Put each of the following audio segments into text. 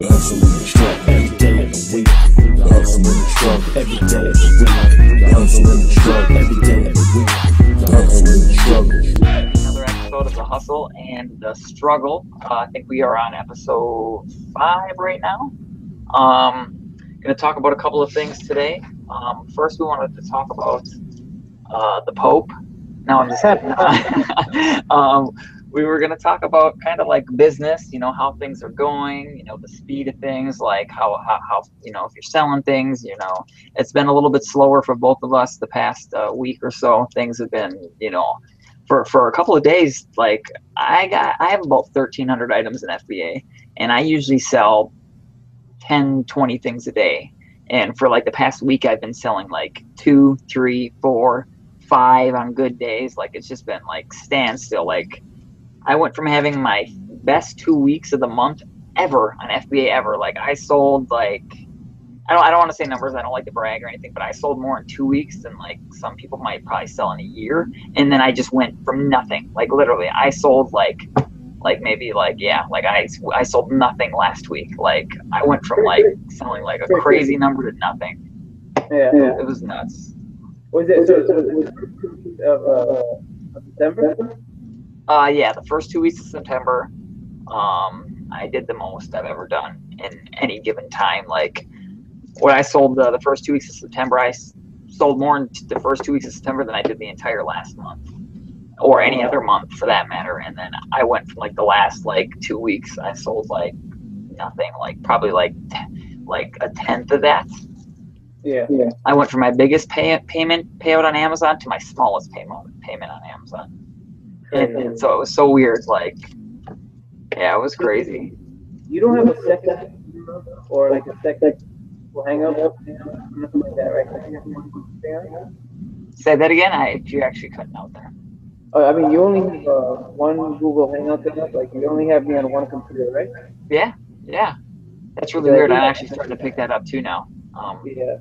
Hustling and struggle every day of the week. Hustling and struggle every day of the week. Hustling and struggle every day of the week. Hustling and struggle. Another episode of The Hustle and the Struggle. I think we are on episode 5 right now. Going to talk about a couple of things today. First, we wanted to talk about the Pope. No, I'm just we were going to talk about kind of like business, how things are going, the speed of things, like how if you're selling things, it's been a little bit slower for both of us the past week or so. Things have been, for a couple of days, like I have about 1,300 items in FBA, and I usually sell 10, 20 things a day. And for like the past week, I've been selling like 2, 3, 4, 5 on good days. Like it's just been like standstill. Like I went from having my best 2 weeks of the month ever on FBA ever. Like I sold like, I don't want to say numbers. I don't like to brag or anything, but I sold more in 2 weeks than like some people might probably sell in a year. And then I just went from nothing. Like literally I sold like maybe like, yeah, like I sold nothing last week. Like I went from like selling like a crazy number to nothing. Yeah. It was nuts. Was it of December? Yeah, the first 2 weeks of September, I did the most I've ever done in any given time. Like when I sold the first 2 weeks of September, I sold more in the first 2 weeks of September than I did the entire last month, or any other month for that matter. And then I went from like the last like 2 weeks, I sold like nothing, like probably like a tenth of that. Yeah. I went from my biggest payout on Amazon to my smallest payment on Amazon. And so it was so weird. Like, yeah, it was crazy. You don't have a second or like a second hang up, nothing like that, right? Say that again. You actually couldn't out there. I mean, you only have one Google Hangout setup. Like you only have me on one computer, right? Yeah. That's really weird. I'm actually starting to pick that up too now. Yeah.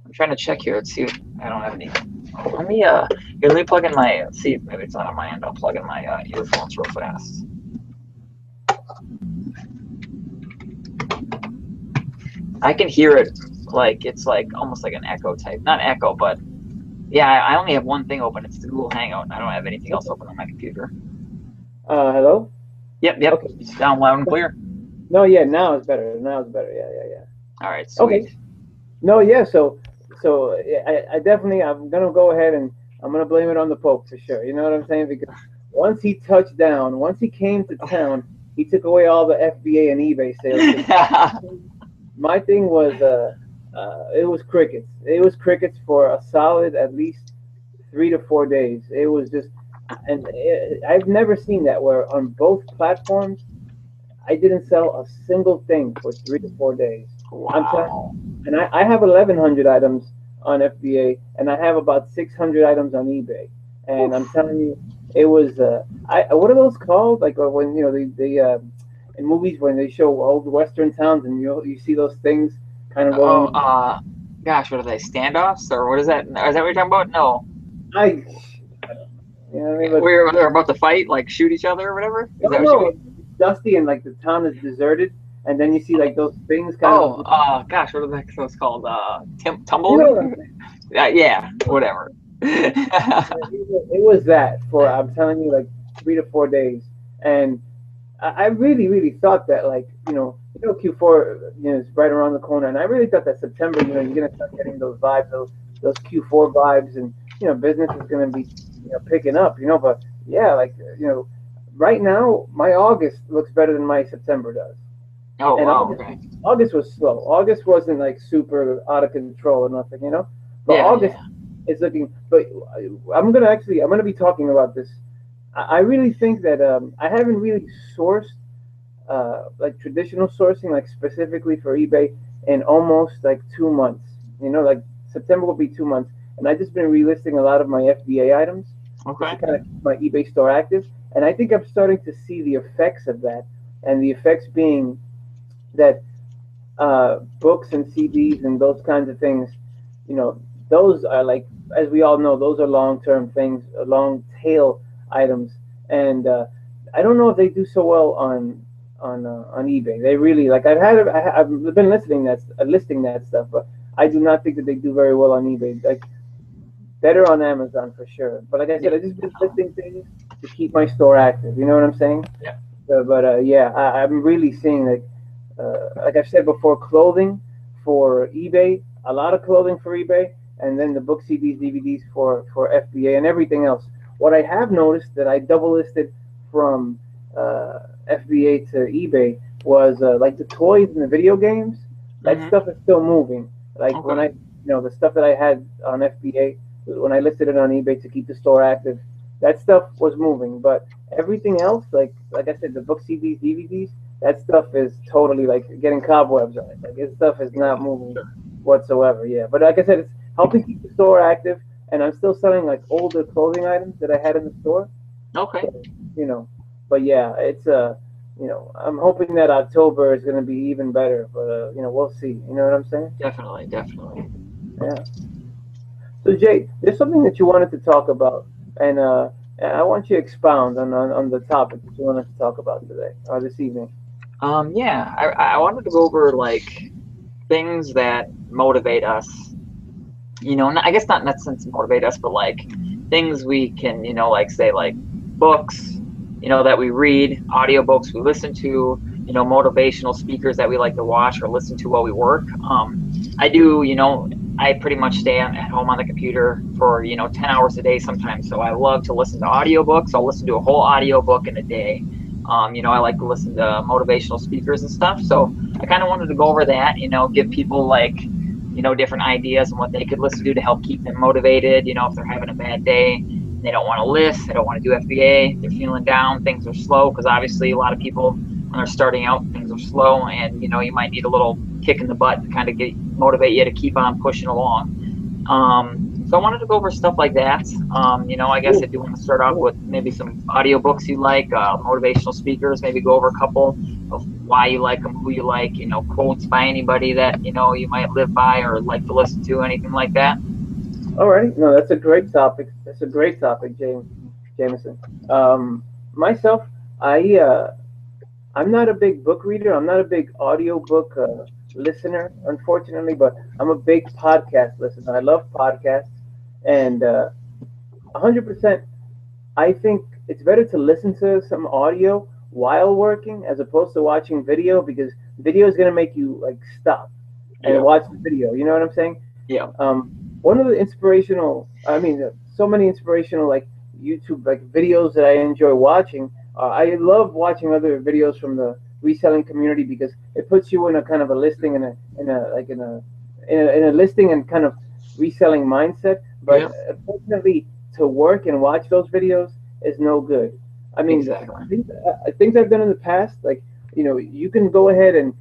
I'm trying to check here. Let's see if I don't have any. Let me plug in my. See if maybe it's not on my end. I'll plug in my earphones real fast. I can hear it like it's like almost like an echo type. Not echo, but yeah. I only have one thing open. It's the Google Hangout. I don't have anything else open on my computer. Hello? Yep. Okay. It's down loud and clear. No, yeah. Now it's better. Yeah. All right. Sweet. Okay. No, yeah. So I definitely, I'm gonna go ahead and I'm gonna blame it on the Pope for sure. You know what I'm saying? Because once he touched down, once he came to town, he took away all the FBA and eBay sales. My thing was, it was crickets. It was crickets for a solid at least 3 to 4 days. It was just, and I've never seen that where on both platforms, I didn't sell a single thing for 3 to 4 days. Wow. I'm telling, and I have 1,100 items on FBA, and I have about 600 items on eBay. And I'm telling you, it was what are those called? Like when they in movies when they show old Western towns and you see those things kind of going. Gosh, what are they? Standoffs or what is that? Is that what you're talking about? No. You know what I mean? But, They're about to fight, like shoot each other or whatever. Is that what you mean? It's dusty and like the town is deserted, and then you see like those things kind of. Gosh, what are those called? Tumble? Yeah, whatever. It was that for, I'm telling you, like 3 to 4 days, and I really thought that, like, Q4, is right around the corner, and I really thought that September, you're gonna start getting those vibes, those Q4 vibes, and business is gonna be picking up, but yeah, like right now my August looks better than my September does. Oh, and wow. Okay. August was slow. August wasn't like super out of control or nothing, but yeah, August is looking. But I'm gonna be talking about this. I really think that I haven't really sourced like traditional sourcing, like specifically for eBay, in almost like 2 months. Like September will be 2 months, and I've just been relisting a lot of my FBA items. Okay. To kind of keep my eBay store active, and I think I'm starting to see the effects of that, and the effects being that books and CDs and those kinds of things, those are like, as we all know, those are long-term things, long tail items, and I don't know if they do so well on on eBay. They really like. I've been listing that stuff, but I do not think that they do very well on eBay. Like better on Amazon for sure. But like I said, I just been listing things to keep my store active. You know what I'm saying? Yeah. But yeah, I'm really seeing like I've said before, clothing for eBay, a lot of clothing for eBay, and then the book CDs, DVDs for FBA and everything else. What I have noticed that I double listed from FBA to eBay was like the toys and the video games. That stuff is still moving. Like when the stuff that I had on FBA, when I listed it on eBay to keep the store active, that stuff was moving. But everything else, like I said, the book CDs, DVDs, that stuff is totally like getting cobwebs on it. Like this stuff is not moving whatsoever. Yeah, but like I said, it's helping keep the store active, and I'm still selling like older clothing items that I had in the store. Okay. So, but yeah, it's I'm hoping that October is going to be even better. But we'll see. You know what I'm saying? Definitely. Yeah. So Jay, there's something that you wanted to talk about, and I want you to expound on the topic that you wanted to talk about today or this evening. Yeah, I wanted to go over like things that motivate us. I guess not in that sense motivate us, but like things we can, like say like books, that we read, audiobooks we listen to, motivational speakers that we like to watch or listen to while we work. I pretty much stay at home on the computer for, 10 hours a day sometimes. So I love to listen to audiobooks. I'll listen to a whole audiobook in a day. I like to listen to motivational speakers and stuff. So I kind of wanted to go over that, give people like, different ideas on what they could listen to help keep them motivated. If they're having a bad day, they don't want to list, they don't want to do FBA, they're feeling down, things are slow, because obviously a lot of people, when they're starting out, things are slow, and you might need a little kick in the butt to kind of motivate you to keep on pushing along. So I wanted to go over stuff like that. I guess I do want to start off with maybe some audiobooks you like, motivational speakers, maybe go over a couple of why you like them, who you like, quotes by anybody that, you might live by or like to listen to, anything like that. Alrighty, no, that's a great topic. That's a great topic, Jameson. Myself, I'm not a big book reader. I'm not a big audiobook listener, unfortunately, but I'm a big podcast listener. I love podcasts, and 100%, I think it's better to listen to some audio while working as opposed to watching video, because video is going to make you like stop and watch the video. You know what I'm saying? Yeah. One of the so many inspirational like YouTube like videos that I enjoy watching. I love watching other videos from the reselling community because it puts you in a kind of a listing in a listing and kind of reselling mindset. But unfortunately, to work and watch those videos is no good. I mean, exactly. Things I've done in the past, like you can go ahead and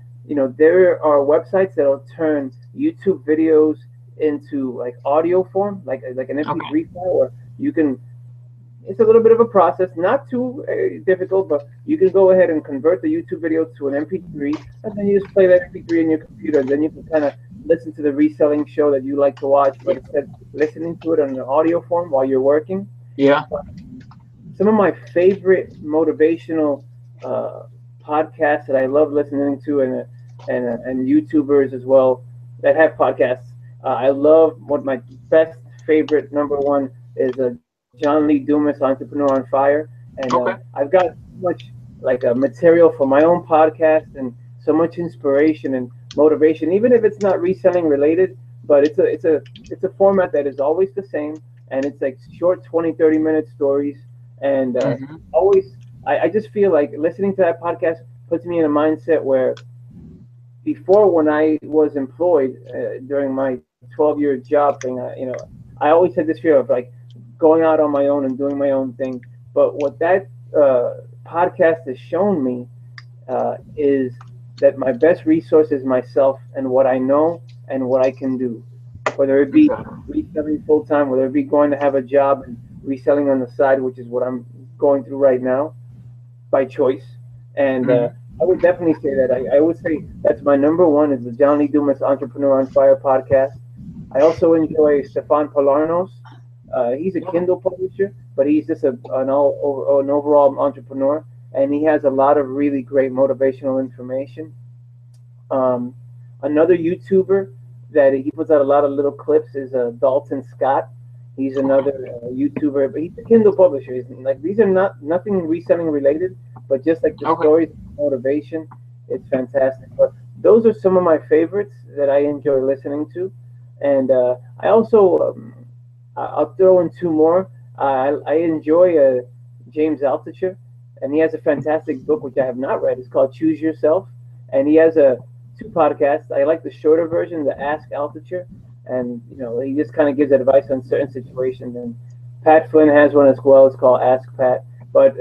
there are websites that'll turn YouTube videos into like audio form, like an MP3 file, or you can. It's a little bit of a process, not too difficult, but you can go ahead and convert the YouTube video to an MP3, and then you just play that MP3 in your computer. Then you can kind of listen to the reselling show that you like to watch, but instead listening to it on an audio form while you're working. Yeah. Some of my favorite motivational podcasts that I love listening to, and YouTubers as well that have podcasts. I love my best favorite number one is John Lee Dumas, Entrepreneur on Fire, and I've got so much material for my own podcast and so much inspiration and motivation, even if it's not reselling related. But it's a format that is always the same, and it's like short 20-30 minute stories, and I just feel like listening to that podcast puts me in a mindset where before, when I was employed during my 12-year job thing, I always had this fear of like going out on my own and doing my own thing. But what that podcast has shown me is that my best resource is myself and what I know and what I can do. Whether it be reselling full time, whether it be going to have a job and reselling on the side, which is what I'm going through right now by choice. And I would definitely say that. I would say that's my number one is the John Lee Dumas Entrepreneur on Fire podcast. I also enjoy Stefan Polarnos. He's a Kindle publisher, but he's just an overall entrepreneur. and he has a lot of really great motivational information. Um, Another YouTuber that he puts out a lot of little clips is Dalton Scott. He's another YouTuber, but he's a Kindle publisher. He's, like, these are not nothing reselling related, but just like the Okay. stories, motivation, it's fantastic. But those are some of my favorites that I enjoy listening to, and I also I'll throw in two more. I enjoy James Altucher, and he has a fantastic book which I have not read. It's called Choose Yourself, and he has a two podcasts. I like the shorter version, the Ask Altucher, and he just kind of gives advice on certain situations. And Pat Flynn has one as well. It's called Ask Pat, but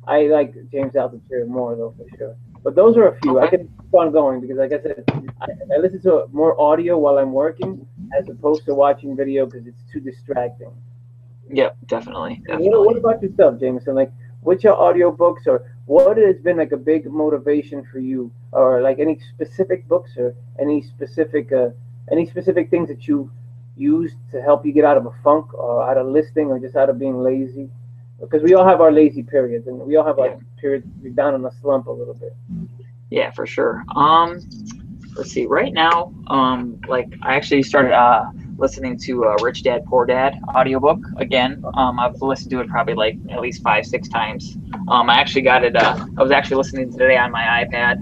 I like James Altucher more though for sure. But those are a few. I Okay. can keep on going because, like I said, I listen to more audio while I'm working as opposed to watching video because it's too distracting. Yep, definitely, What definitely. about yourself, Jameson? Like, what's your audiobooks or what has been like a big motivation for you, or like any specific books or any specific things that you used to help you get out of a funk or out of listing or just out of being lazy? Because we all have our lazy periods, and we all have our Yeah, periods we're down in a slump a little bit. yeah, for sure. Let's see. Right now, like I actually started listening to Rich Dad Poor Dad audiobook again. I've listened to it probably like at least 5, 6 times. I actually got it. I was actually listening today on my iPad.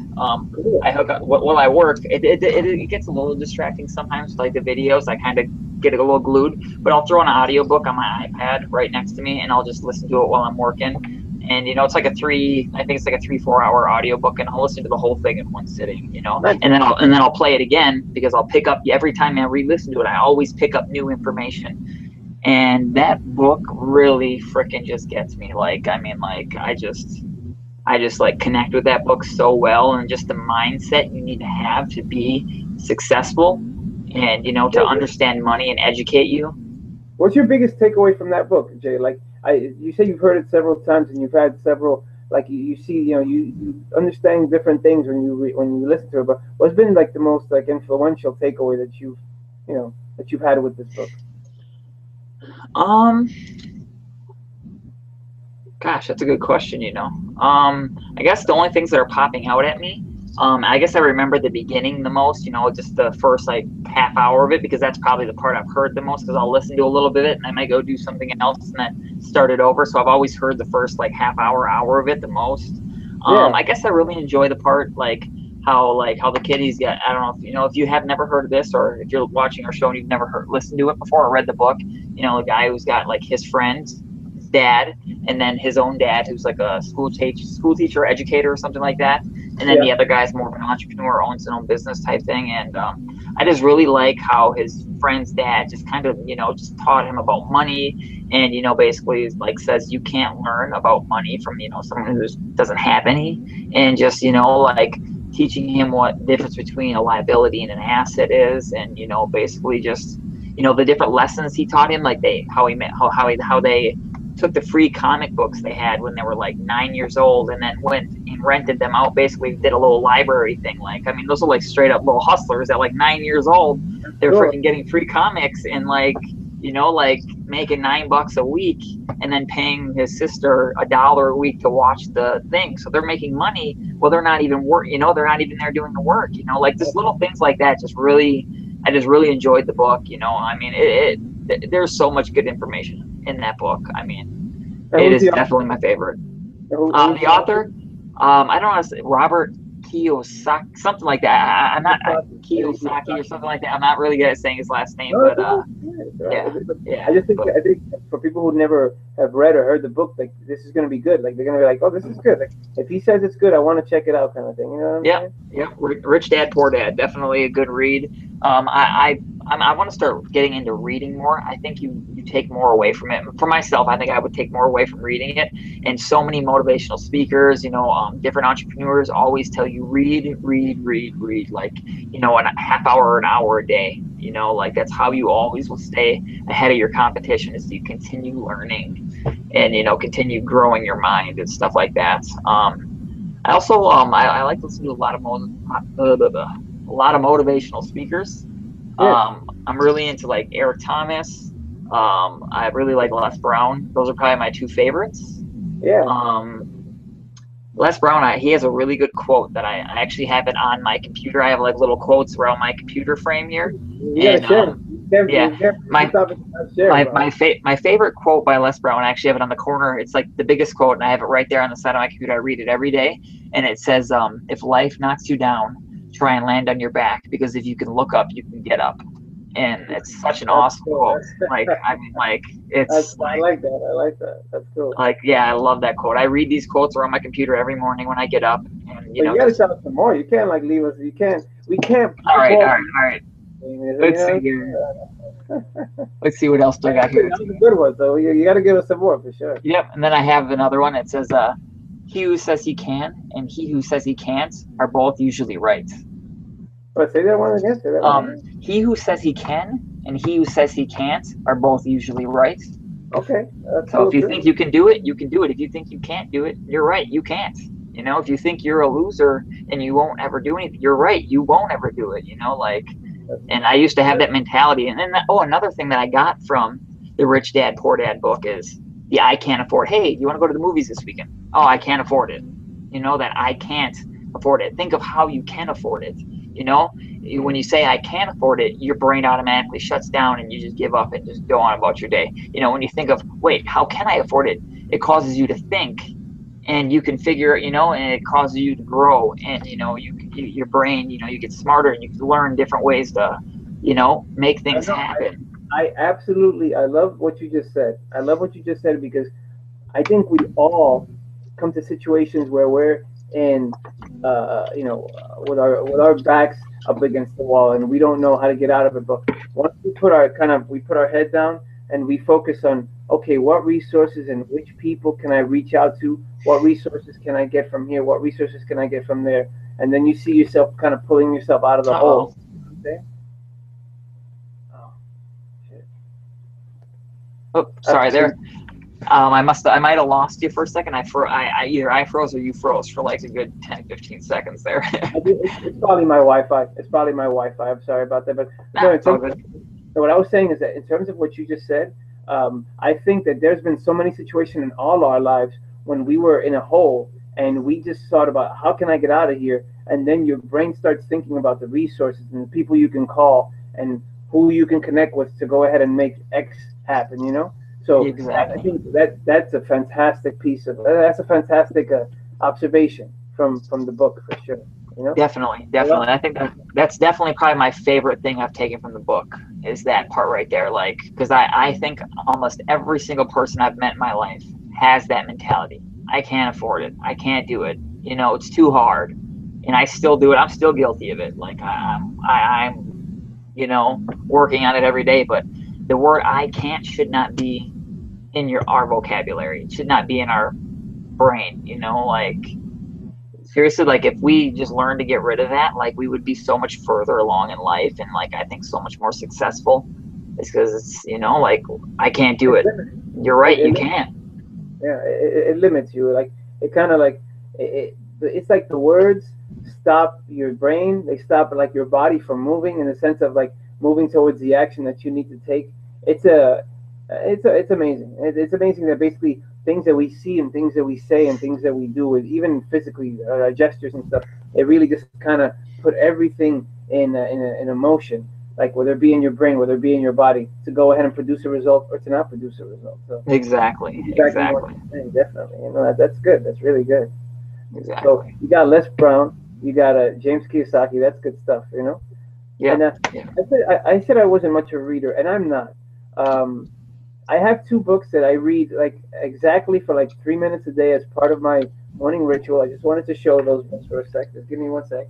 Cool. I hook up while I work. It gets a little distracting sometimes, like the videos. I kind of get a little glued, but I'll throw an audiobook on my iPad right next to me, and I'll just listen to it while I'm working. And it's like I think it's like a 3, 4 hour audiobook, and I'll listen to the whole thing in one sitting. Nice. And then I'll play it again because I'll pick up every time I re-listen to it. I always pick up new information, and that book really freaking just gets me. Like, I mean, like I just like connect with that book so well, and just the mindset you need to have to be successful, and to understand money and educate you. What's your biggest takeaway from that book, Jay? Like, you say you've heard it several times, and you've had several. Like, you see, you understand different things when you listen to it. But what's been like the most like influential takeaway that you've had with this book? Um, Gosh, that's a good question. I guess the only things that are popping out at me. I guess I remember the beginning the most, just the first like half hour of it, because that's probably the part I've heard the most, because I'll listen to a little bit of it and I might go do something else and then start it over. So I've always heard the first like half hour of it the most. Yeah. I guess I really enjoy the part how the kiddies get. I don't know if you have never heard of this, or if you're watching our show and you've never listened to it before or read the book. The guy who's got like his friends, his dad, and then his own dad who's like a school teacher, educator, or something like that. And then the other guy's more of an entrepreneur, owns his own business type thing. And I just really like how his friend's dad just kind of, just taught him about money, and, basically like says you can't learn about money from, someone who doesn't have any, and just, like teaching him what difference between a liability and an asset is. And, basically just, the different lessons he taught him, like how they took the free comic books they had when they were like 9 years old, and then went and rented them out. Basically did a little library thing. Like, I mean, those are like straight up little hustlers at like 9 years old. They're Sure. freaking getting free comics and like making $9 a week, and then paying his sister $1 a week to watch the thing. So they're making money. Well, they're not even they're not even there doing the work. Like just little things like that. I just really enjoyed the book. I mean, there's so much good information in that book. I mean, And it who's is the definitely my favorite. who's The author, I don't know, Robert Kiyosaki, something like that. I'm not Kiyosaki or something like that. I'm not really good at saying his last name, No, but it's all right. yeah. I just think But, I think for people who never have read or heard the book, like, this is gonna be good. Like, they're gonna be like, oh, this is good. Like, if he says it's good, I want to check it out, kind of thing. You know what I'm yeah, saying? yeah. Rich Dad Poor Dad, definitely a good read. I want to start getting into reading more. I think you take more away from it. For myself, I think I would take more away from reading it. And so many motivational speakers, different entrepreneurs always tell you read, like, a half hour or an hour a day. Like that's how you always will stay ahead of your competition, is you continue learning and, continue growing your mind and stuff like that. I also I like to listen to a lot of motivational speakers. Yeah. I'm really into like Eric Thomas. I really like Les Brown. Those are probably my two favorites. Yeah. Les Brown, he has a really good quote that I actually have it on my computer. I have like little quotes around my computer frame here. You gotta And share them. yeah, my my favorite quote by Les Brown, I actually have it on the corner. It's like the biggest quote, and I have it right there on the side of my computer. I read it every day, and it says, "If life knocks you down, try and land on your back, because if you can look up, you can get up." And it's such an awesome quote. Like, I mean, like, it's I like that. I like that. That's cool. like, yeah, I love that quote. I read these quotes around my computer every morning when I get up, and You gotta tell us some more. You can't like leave us. You can't. We can't. All right. Let's see here. Let's see what else do I got here. That's a good one, though. You got to give us some more for sure. Yep, and then I have another one. It says, "He who says he can and he who says he can't are both usually right." But say that one again. He who says he can and he who says he can't are both usually right. Okay. So if you think you can do it, you can do it. If you think you can't do it, you're right. You can't. You know, if you think you're a loser and you won't ever do anything, you're right. You won't ever do it. You know, like. And I used to have that mentality. And then, another thing that I got from the Rich Dad, Poor Dad book is the I can't afford. Hey, you want to go to the movies this weekend? Oh, I can't afford it. You know, that I can't afford it. Think of how you can afford it. You know, when you say I can't afford it, your brain automatically shuts down and you just give up and just go on about your day. You know, when you think of, wait, how can I afford it? It causes you to think. And you can figure, you know, and it causes you to grow, and you know, your brain, you know, you get smarter, and you can learn different ways to, you know, make things happen. I love what you just said. I love what you just said, because I think we all come to situations where we're in, you know, with our backs up against the wall, and we don't know how to get out of it. But once we put our head down and we focus on, okay, what resources and which people can I reach out to? What resources can I get from here? What resources can I get from there? And then you see yourself kind of pulling yourself out of the hole. Okay? Oh, shit. Oh, sorry there. I might have lost you for a second. Either I froze or you froze for like a good 10, 15 seconds there. It's probably my Wi-Fi. I'm sorry about that. But no, it's all good. So what I was saying is that in terms of what you just said, I think that there's been so many situations in all our lives when we were in a hole and we just thought about, how can I get out of here? And then your brain starts thinking about the resources and the people you can call and who you can connect with to go ahead and make X happen, you know? So exactly. I think that's a fantastic observation from the book, for sure. You know? Definitely. I think that's definitely probably my favorite thing I've taken from the book, is that part right there. Like, because I think almost every single person I've met in my life has that mentality. I can't afford it. I can't do it. You know, it's too hard. And I still do it. I'm still guilty of it. Like, I'm you know, working on it every day. But the word I can't should not be in our vocabulary. It should not be in our brain, you know, like, seriously, like, if we just learned to get rid of that, like, we would be so much further along in life, and like, I think so much more successful. It's because it's, you know, like, I can't do it. You're right, you can't. Yeah, it limits you. Like, it kind of like it's like the words stop your brain. They stop like your body from moving, in the sense of like moving towards the action that you need to take. It's amazing. It's amazing that basically things that we see and things that we say and things that we do, even physically, gestures and stuff, it really just kind of put everything in a motion, like whether it be in your brain, whether it be in your body, to go ahead and produce a result or to not produce a result. So exactly. Definitely. You know, that's good. That's really good. Exactly. So you got Les Brown, you got James Kiyosaki. That's good stuff. You know. Yeah. And I said I wasn't much of a reader, and I'm not. I have two books that I read like exactly for like 3 minutes a day as part of my morning ritual. I just wanted to show those books for a sec. Just give me 1 sec.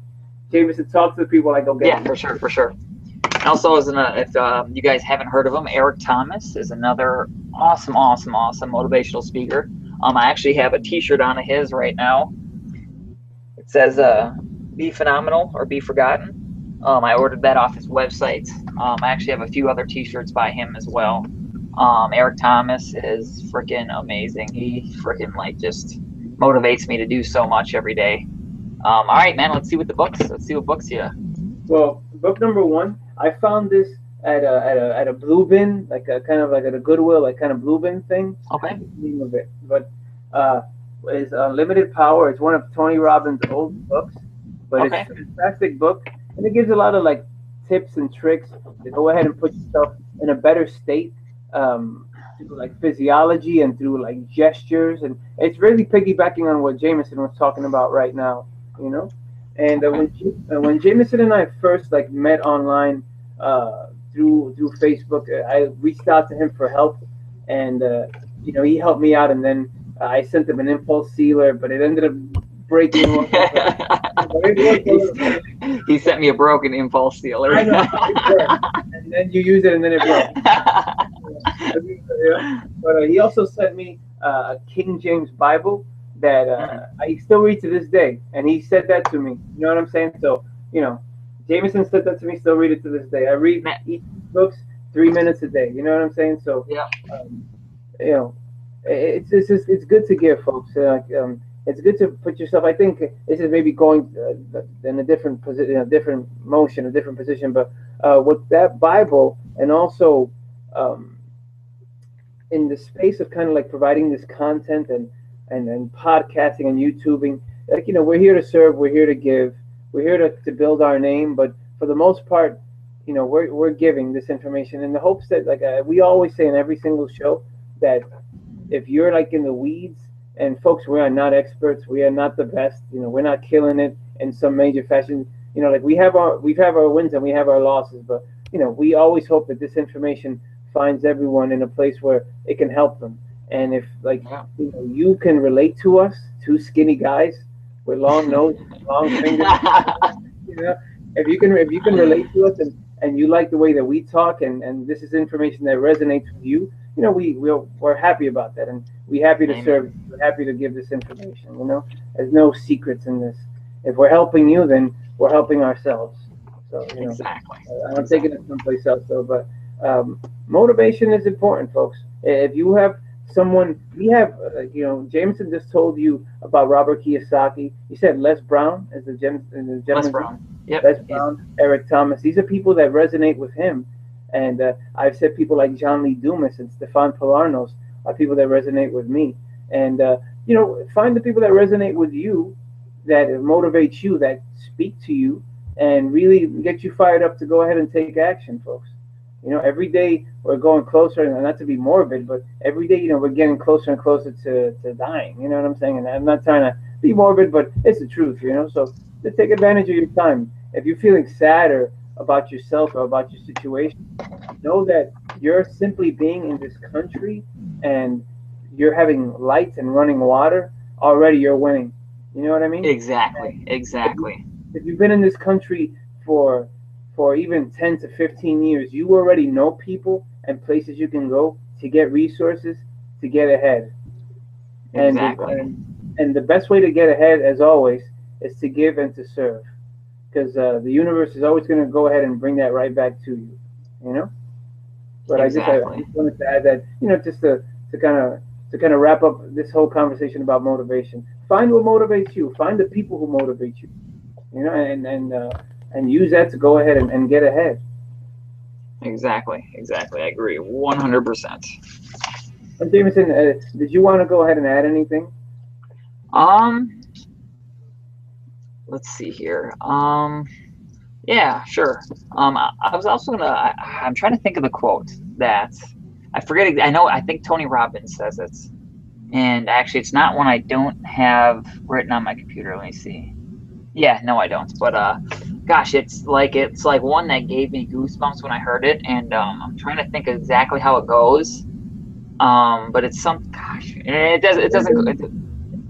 Jameson, talk to the people like, okay. Yeah, for sure. And also, if you guys haven't heard of him, Eric Thomas is another awesome motivational speaker. I actually have a T-shirt on of his right now. It says, "Be phenomenal or be forgotten." I ordered that off his website. I actually have a few other T-shirts by him as well. Eric Thomas is freaking amazing. He freaking like just motivates me to do so much every day. All right, man. Let's see what books you. Well, book number 1, I found this at a blue bin, like a kind of like at a Goodwill, like kind of blue bin thing. Okay. Name of it, but is Unlimited Power. It's one of Tony Robbins' old books, but it's Okay. a fantastic book, and it gives a lot of like tips and tricks to go ahead and put yourself in a better state, through like physiology and through like gestures, and it's really piggybacking on what Jameson was talking about right now, you know. And Okay. when Jameson and I first like met online, through Facebook, I reached out to him for help, and he helped me out, and then I sent him an impulse sealer, but it ended up breaking one. But it worked a little bit. He sent me a broken impulse sealer. I know it worked, and then you use it, and then it broke. Yeah. But he also sent me a King James Bible that I still read to this day, and he said that to me. You know what I'm saying? So, Jameson said that to me. Still read it to this day. I read each books 3 minutes a day. You know what I'm saying? So, Yeah. you know, it's good to give, folks. It's good to put yourself. I think this is maybe going in a different position, a different motion, a different position. But with that Bible, and also in the space of kind of like providing this content and podcasting and YouTubing, like we're here to serve, we're here to give, we're here to build our name. But for the most part, we're giving this information in the hopes that, like we always say in every single show, that if you're like in the weeds, and folks, we are not experts, we are not the best, we're not killing it in some major fashion, like we have our wins and we have our losses, but we always hope that this information finds everyone in a place where it can help them. And if like Yeah. you can relate to us, two skinny guys with long noses, long fingers, if you can relate to us, and you like the way that we talk, and this is information that resonates with you, we're happy about that, and we're happy to Amen. serve. We're happy to give this information. There's no secrets in this. If we're helping you, then we're helping ourselves. So Exactly. I'm taking it someplace else though. But motivation is important, folks. If you have someone, we have, Jameson just told you about Robert Kiyosaki. He said Les Brown is the gentleman's Les name. Brown. Yep. Les Brown, Eric Thomas. These are people that resonate with him. And I've said people like John Lee Dumas and Stefan Polarnos are people that resonate with me. And, find the people that resonate with you, that motivate you, that speak to you, and really get you fired up to go ahead and take action, folks. Every day we're going closer, and not to be morbid, but every day, we're getting closer and closer to dying. You know what I'm saying? And I'm not trying to be morbid, but it's the truth, So to take advantage of your time. If you're feeling sad or about yourself or about your situation, know that you're simply being in this country and you're having lights and running water. Already you're winning. You know what I mean? Exactly. Exactly. If you've been in this country for even 10 to 15 years, you already know people and places you can go to get resources to get ahead. Exactly. And the best way to get ahead, as always, is to give and to serve, because the universe is always going to go ahead and bring that right back to you. But Exactly. I just wanted to add that, just to kind of wrap up this whole conversation about motivation. Find what motivates you. Find the people who motivate you. And use that to go ahead and get ahead. Exactly. I agree 100%. And Jameson, did you want to go ahead and add anything? Let's see here. Yeah, sure. I was also I'm trying to think of the quote that I forget. I think Tony Robbins says it, and actually, it's not one I don't have written on my computer. Let me see. Yeah, no, I don't. But gosh, it's like one that gave me goosebumps when I heard it, and I'm trying to think exactly how it goes. But it's it doesn't.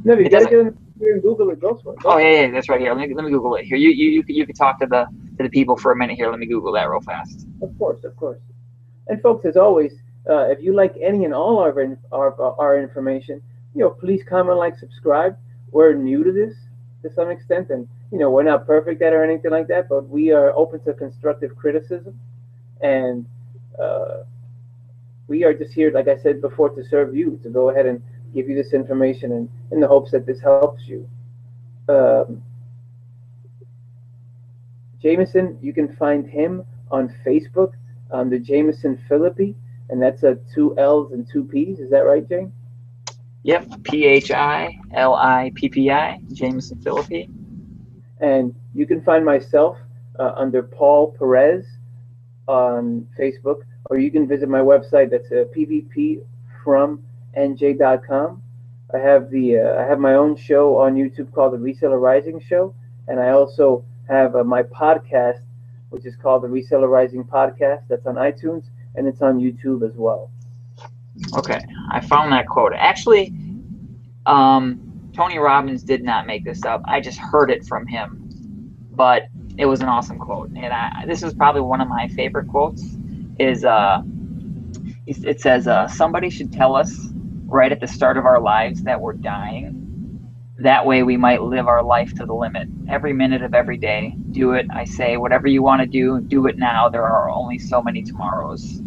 No, you It gotta doesn't. get in here and Google it. Go for it. Oh yeah, that's right here. Let me Google it here. You can talk to the people for a minute here. Let me Google that real fast. Of course. And folks, as always, if you like any and all of our information, please comment, like, subscribe. We're new to this to some extent, and we're not perfect at it or anything like that, but we are open to constructive criticism, and we are just here, like I said before, to serve you, to go ahead and give you this information, and in the hopes that this helps you. Jameson, you can find him on Facebook, the Jameson Philippi, and that's 2 L's and 2 P's. Is that right, James? Yep, PHILIPPI, Jameson Philippi. And you can find myself under Paul Perez on Facebook, or you can visit my website. That's pvpfromnj.com. I have my own show on YouTube called the Reseller Rising Show, and I also have my podcast, which is called the Reseller Rising Podcast. That's on iTunes and it's on YouTube as well. Okay, I found that quote. Actually, Tony Robbins did not make this up. I just heard it from him, but it was an awesome quote, and this is probably one of my favorite quotes. It says, "Somebody should tell us right at the start of our lives that we're dying. That way we might live our life to the limit. Every minute of every day, do it. I say, whatever you want to do it now. There are only so many tomorrows."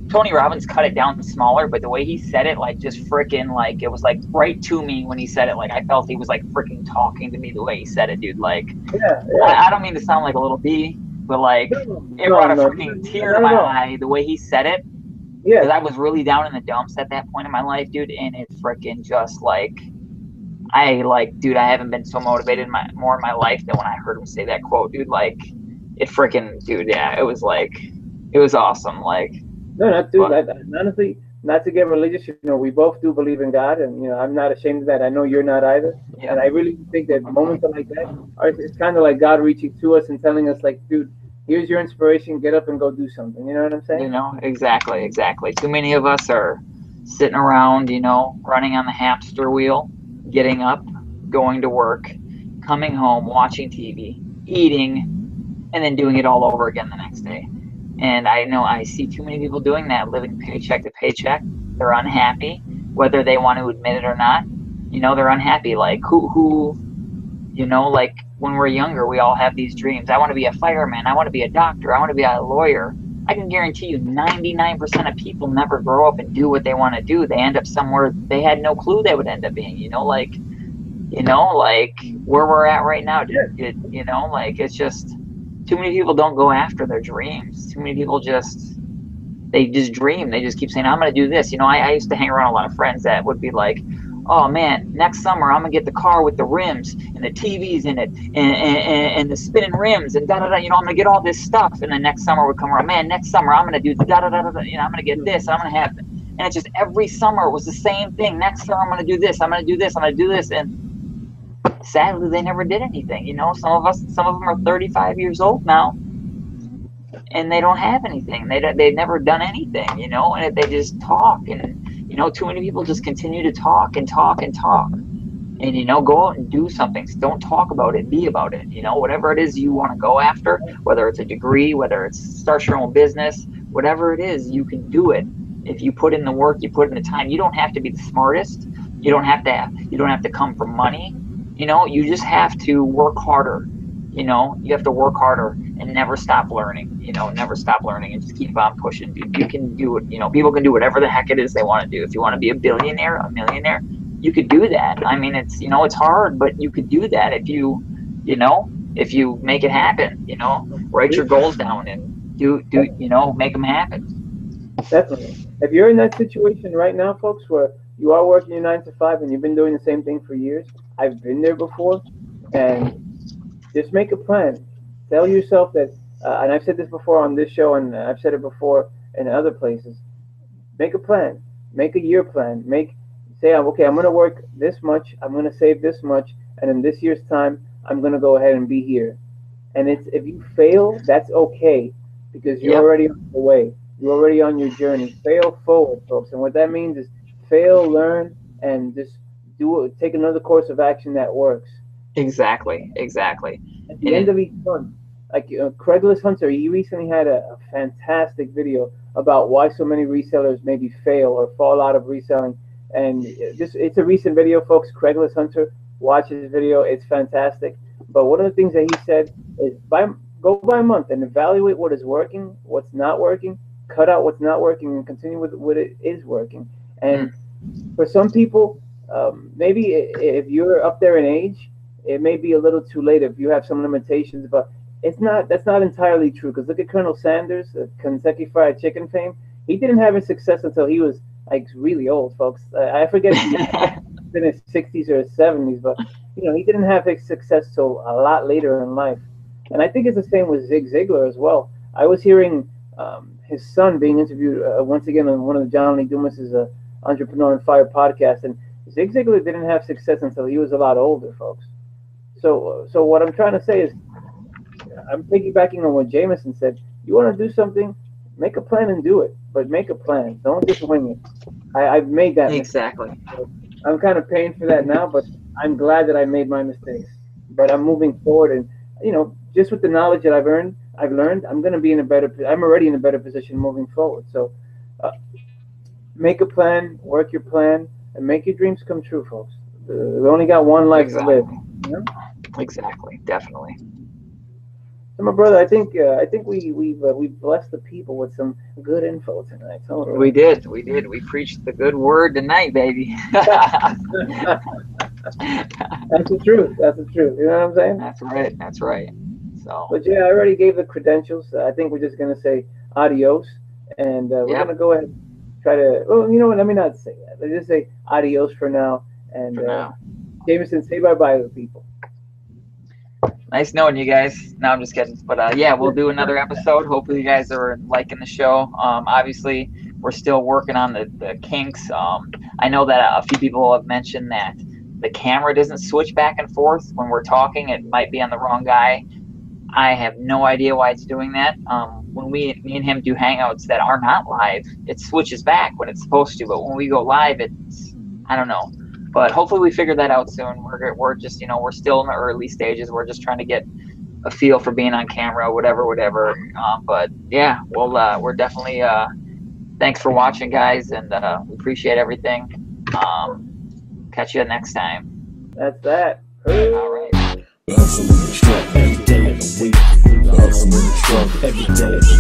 Tony Robbins cut it down smaller, but the way he said it, like, just freaking, like, it was like right to me when he said it. Like, I felt he was like freaking talking to me the way he said it, dude. Like, Yeah. I don't mean to sound like a little bee, but like, it brought a freaking tear to my eye the way he said it. Yeah. Because I was really down in the dumps at that point in my life, dude, and it freaking just like, dude, I haven't been so motivated more in my life than when I heard him say that quote, dude. Like, it freaking, dude, yeah, it was awesome. Like, No, not dude. Honestly, not to get religious, we both do believe in God, and I'm not ashamed of that. I know you're not either, yeah. And I really think that moments like that it's kind of like God reaching to us and telling us, like, dude, here's your inspiration. Get up and go do something. You know what I'm saying? Exactly. Too many of us are sitting around, running on the hamster wheel, getting up, going to work, coming home, watching TV, eating, and then doing it all over again the next day. And I know I see too many people doing that, living paycheck to paycheck. They're unhappy, whether they want to admit it or not. They're unhappy. Like, who, like, when we're younger, we all have these dreams. I want to be a fireman. I want to be a doctor. I want to be a lawyer. I can guarantee you 99% of people never grow up and do what they want to do. They end up somewhere they had no clue they would end up being, like where we're at right now. Like, it's just, too many people don't go after their dreams. Too many people they just dream. They just keep saying, I'm going to do this. I used to hang around a lot of friends that would be like, oh man, next summer I'm going to get the car with the rims and the TVs in it and the spinning rims and da da da. I'm going to get all this stuff. And then next summer would come around, man, next summer I'm going to do the da da da da. I'm going to get this. I'm going to have it. And it's just every summer it was the same thing. Next summer I'm going to do this. I'm going to do this. I'm going to do this. And sadly, they never did anything. Some of them are 35 years old now, and they don't have anything. They've never done anything, and they just talk. And, too many people just continue to talk and talk and talk. And, go out and do something. Don't talk about it, be about it. Whatever it is you want to go after, whether it's a degree, whether it's start your own business, whatever it is, you can do it. If you put in the work, you put in the time. You don't have to be the smartest. You don't have to come from money. You just have to work harder. You have to work harder and never stop learning. Never stop learning and just keep on pushing. You can do it. People can do whatever the heck it is they want to do. If you want to be a billionaire, a millionaire, you could do that. I mean, it's it's hard, but you could do that if you make it happen. Write your goals down and do make them happen. Definitely. If you're in that situation right now, folks, where you are working your 9 to 5 and you've been doing the same thing for years, I've been there before, and just make a plan. Tell yourself that, and I've said this before on this show, and I've said it before in other places. Make a plan. Make a year plan. Say, okay, I'm going to work this much. I'm going to save this much, and in this year's time, I'm going to go ahead and be here. And if you fail, that's okay, because you're already on the way. You're already on your journey. Fail forward, folks. And what that means is fail, learn, and just take another course of action that works. Exactly. At the end of each month, like Craigslist Hunter, he recently had a fantastic video about why so many resellers maybe fail or fall out of reselling. And it's a recent video, folks. Craigslist Hunter, watch his video. It's fantastic. But one of the things that he said is go by month and evaluate what is working, what's not working, cut out what's not working, and continue with what it is working. And for some people, maybe if you're up there in age, it may be a little too late if you have some limitations, but that's not entirely true. Because look at Colonel Sanders, Kentucky Fried Chicken fame. He didn't have his success until he was like really old, folks. I forget if he's in his 60s or his 70s, but he didn't have his success till a lot later in life. And I think it's the same with Zig Ziglar as well. I was hearing his son being interviewed once again on one of the John Lee Dumas's Entrepreneur on Fire podcast, and Zig Ziglar didn't have success until he was a lot older, folks. So what I'm trying to say is, I'm piggybacking on what Jameson said. You want to do something, make a plan and do it. But make a plan. Don't just wing it. I've made that exactly. mistake. I'm kind of paying for that now, but I'm glad that I made my mistakes. But I'm moving forward, and just with the knowledge that I've learned, I'm going to be I'm already in a better position moving forward. So make a plan, work your plan, and make your dreams come true, folks. We only got one life to live. Exactly, definitely. So, my brother, I think we blessed the people with some good info tonight. We did. We preached the good word tonight, baby. That's the truth. That's the truth. You know what I'm saying? That's right. So. But yeah, I already gave the credentials. I think we're just gonna say adios, and we're gonna go ahead and try to. Well, you know what? Let me not say that. Let's just say adios for now. And Jameson, say bye-bye to the people. Nice knowing you guys. No, I'm just kidding. But yeah, we'll do another episode. Hopefully you guys are liking the show. Obviously, we're still working on the kinks. I know that a few people have mentioned that the camera doesn't switch back and forth when we're talking. It might be on the wrong guy. I have no idea why it's doing that. When me and him do hangouts that are not live, it switches back when it's supposed to. But when we go live, I don't know. But hopefully we figure that out soon. We're just, we're still in the early stages. We're just trying to get a feel for being on camera, whatever. But yeah, we're definitely, thanks for watching, guys. And we appreciate everything. Catch you next time. That's that. All right. Hustle in the truck every day of the week. Hustle in the truck every day of the week.